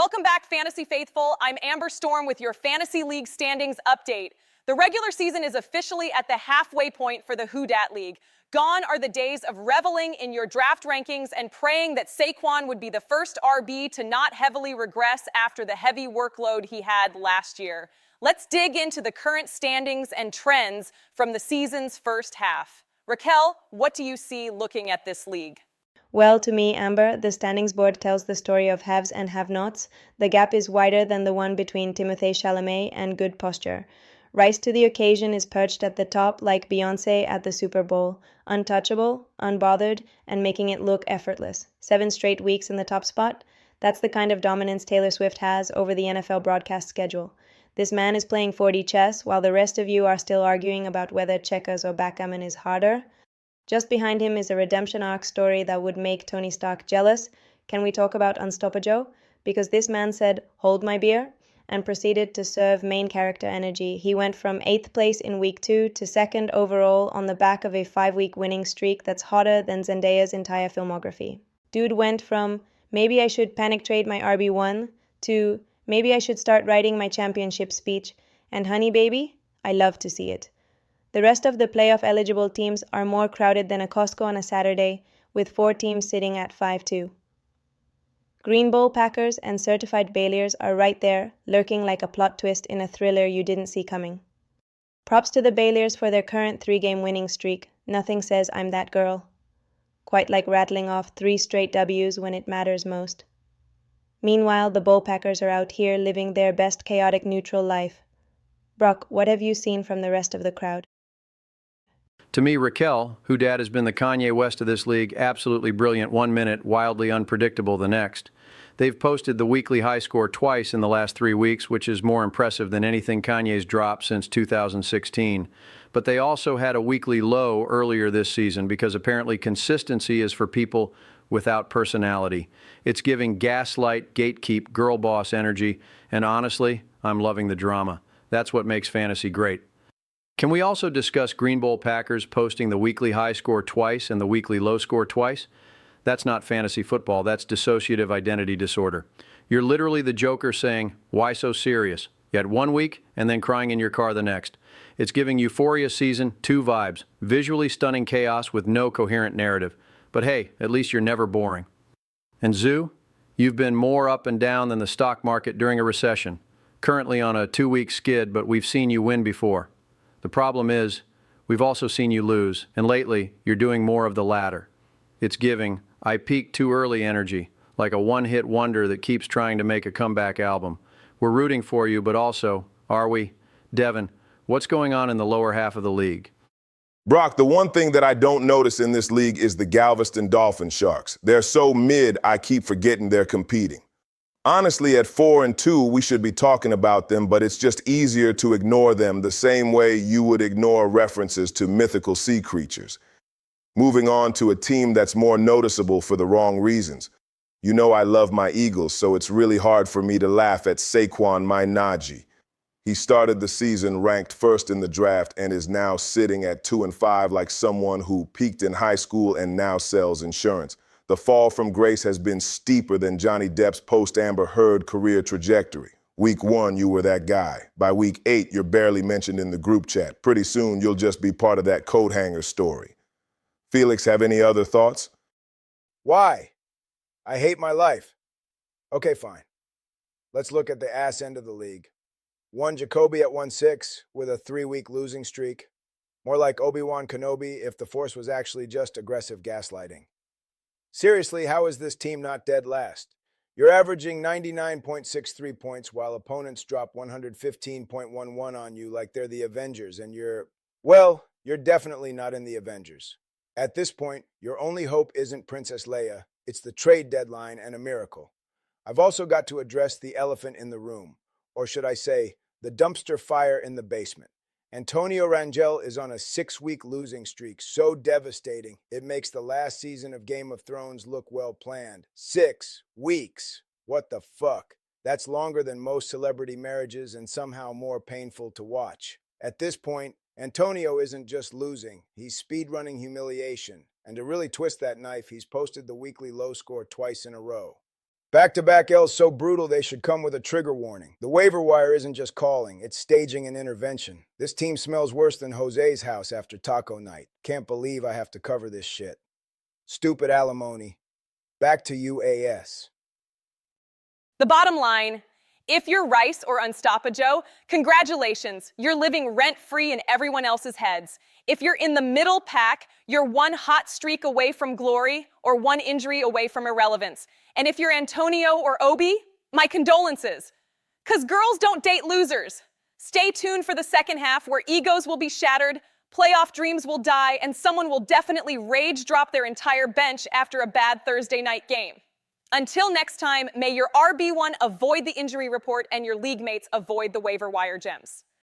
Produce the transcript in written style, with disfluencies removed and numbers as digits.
Welcome back, Fantasy Faithful. I'm Amber Storm with your Fantasy League standings update. The regular season is officially at the halfway point for the Who Dat League. Gone are the days of reveling in your draft rankings and praying that Saquon would be the first RB to not heavily regress after the heavy workload he had last year. Let's dig into the current standings and trends from the season's first half. Raquel, what do you see looking at this league? Well, to me, Amber, the standings board tells the story of haves and have-nots. The gap is wider than the one between Timothée Chalamet and good posture. Rise to the occasion is perched at the top like Beyoncé at the Super Bowl, untouchable, unbothered, and making it look effortless. 7 straight weeks in the top spot? That's the kind of dominance Taylor Swift has over the NFL broadcast schedule. This man is playing 4D chess, while the rest of you are still arguing about whether checkers or backgammon is harder. Just behind him is a redemption arc story that would make Tony Stark jealous. Can we talk about Unstopper Joe? Because this man said, "Hold my beer," and proceeded to serve main character energy. He went from 8th place in week 2 to 2nd overall on the back of a 5-week winning streak that's hotter than Zendaya's entire filmography. Dude went from, maybe I should panic trade my RB1 to, maybe I should start writing my championship speech. And honey baby, I love to see it. The rest of the playoff-eligible teams are more crowded than a Costco on a Saturday, with 4 teams sitting at 5-2. Green Bowl Packers and certified Bailiers are right there, lurking like a plot twist in a thriller you didn't see coming. Props to the Bailiers for their current 3-game winning streak. Nothing says I'm that girl. Quite like rattling off 3 straight W's when it matters most. Meanwhile, the Bowl Packers are out here living their best chaotic neutral life. Brock, what have you seen from the rest of the crowd? To me, Raquel, who dad has been the Kanye West of this league, absolutely brilliant 1 minute, wildly unpredictable the next. They've posted the weekly high score twice in the last 3 weeks, which is more impressive than anything Kanye's dropped since 2016. But they also had a weekly low earlier this season because apparently consistency is for people without personality. It's giving gaslight, gatekeep, girl boss energy, and honestly, I'm loving the drama. That's what makes fantasy great. Can we also discuss Green Bowl Packers posting the weekly high score twice and the weekly low score twice? That's not fantasy football, that's dissociative identity disorder. You're literally the Joker saying, "Why so serious?" Yet 1 week and then crying in your car the next. It's giving Euphoria Season 2 vibes, visually stunning chaos with no coherent narrative. But hey, at least you're never boring. And Zoo, you've been more up and down than the stock market during a recession. Currently on a 2-week skid, but we've seen you win before. The problem is, we've also seen you lose, and lately, you're doing more of the latter. It's giving, I peaked too early energy, like a one-hit wonder that keeps trying to make a comeback album. We're rooting for you, but also, are we? Devin, what's going on in the lower half of the league? Brock, the one thing that I don't notice in this league is the Galveston Dolphin Sharks. They're so mid, I keep forgetting they're competing. Honestly, at 4-2, we should be talking about them, but it's just easier to ignore them the same way you would ignore references to mythical sea creatures. Moving on to a team that's more noticeable for the wrong reasons. You know I love my Eagles, so it's really hard for me to laugh at Saquon, my Najee. He started the season ranked first in the draft and is now sitting at 2-5 like someone who peaked in high school and now sells insurance. The fall from grace has been steeper than Johnny Depp's post-Amber Heard career trajectory. Week 1, you were that guy. By week 8, you're barely mentioned in the group chat. Pretty soon, you'll just be part of that coat hanger story. Felix, have any other thoughts? Why? I hate my life. Okay, fine. Let's look at the ass end of the league. One Jacoby at 1-6 with a 3-week losing streak. More like Obi-Wan Kenobi if the Force was actually just aggressive gaslighting. Seriously, how is this team not dead last? You're averaging 99.63 points while opponents drop 115.11 on you like they're the Avengers and you're definitely not in the Avengers. At this point, your only hope isn't Princess Leia, it's the trade deadline and a miracle. I've also got to address the elephant in the room, or should I say, the dumpster fire in the basement. Antonio Rangel is on a 6-week losing streak so devastating it makes the last season of Game of Thrones look well planned. 6 weeks. What the fuck? That's longer than most celebrity marriages and somehow more painful to watch. At this point, Antonio isn't just losing, he's speedrunning humiliation. And to really twist that knife, he's posted the weekly low score twice in a row. Back-to-back L's so brutal they should come with a trigger warning. The waiver wire isn't just calling, it's staging an intervention. This team smells worse than Jose's house after taco night. Can't believe I have to cover this shit. Stupid alimony. Back to UAS. The bottom line, if you're Rice or Unstoppajo, congratulations, you're living rent-free in everyone else's heads. If you're in the middle pack, you're one hot streak away from glory or one injury away from irrelevance. And if you're Antonio or Obi, my condolences. 'Cause girls don't date losers. Stay tuned for the second half where egos will be shattered, playoff dreams will die, and someone will definitely rage drop their entire bench after a bad Thursday night game. Until next time, may your RB1 avoid the injury report and your league mates avoid the waiver wire gems.